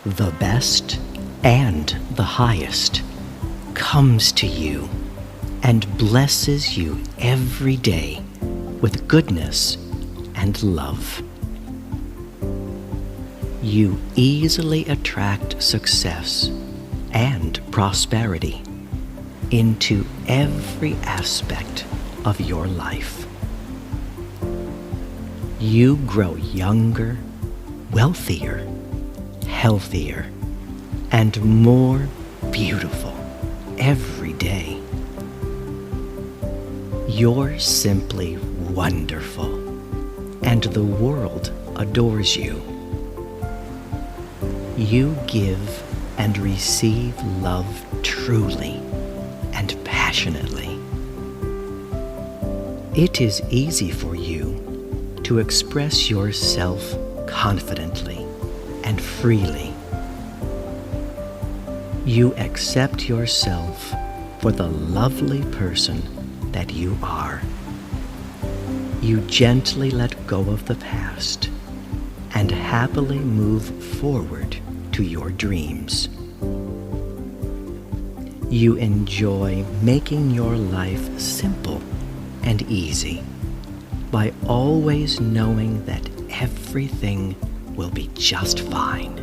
The best and the highest comes to you and blesses you every day with goodness and love. You easily attract success and prosperity into every aspect of your life. You grow younger, wealthier, healthier, and more beautiful every day. You're simply wonderful, and the world adores you. You give and receive love truly and passionately. It is easy for you to express yourself confidently and freely. You accept yourself for the lovely person that you are. You gently let go of the past and happily move forward to your dreams. You enjoy making your life simple and easy by always knowing that everything will be just fine.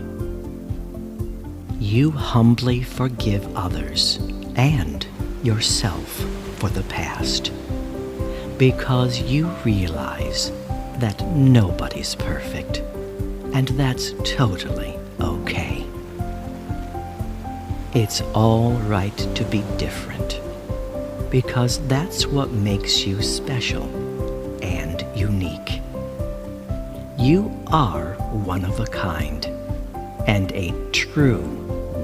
You humbly forgive others and yourself for the past because you realize that nobody's perfect, and that's totally okay. It's all right to be different because that's what makes you special and unique. You are one of a kind and a true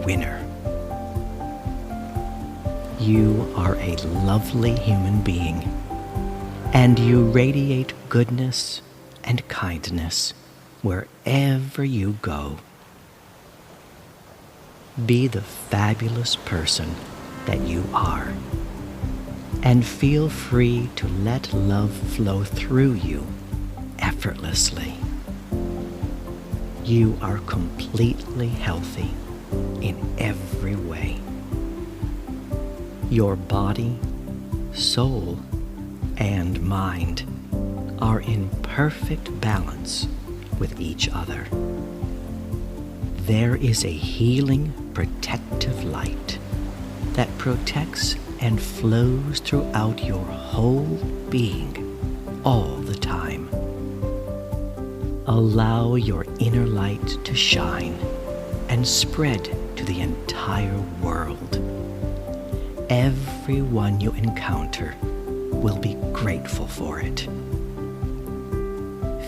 winner. You are a lovely human being, and you radiate goodness and kindness wherever you go. Be the fabulous person that you are, and feel free to let love flow through you effortlessly. You are completely healthy in every way. Your body, soul, and mind are in perfect balance with each other. There is a healing, protective light that protects and flows throughout your whole being all the time. Allow your inner light to shine and spread to the entire world. Everyone you encounter will be grateful for it.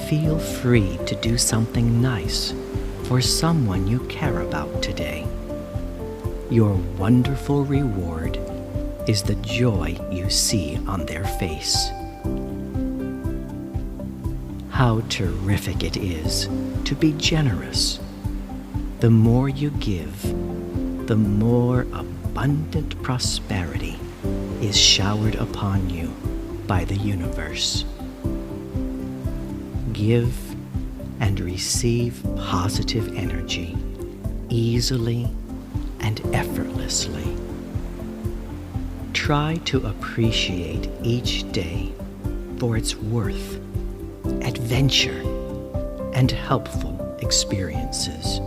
Feel free to do something nice for someone you care about today. Your wonderful reward is the joy you see on their face. How terrific it is to be generous. The more you give, the more abundant prosperity is showered upon you by the universe. Give and receive positive energy easily and effortlessly. Try to appreciate each day for its worth, adventure, and helpful experiences.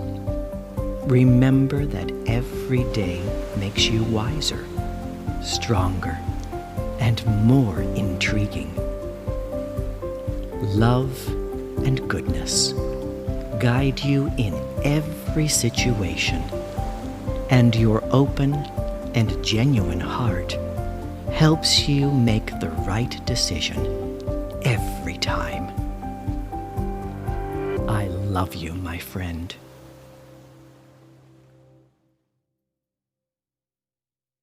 Remember that every day makes you wiser, stronger, and more intriguing. Love and goodness guide you in every situation, and your open and genuine heart helps you make the right decision every time. I love you, my friend.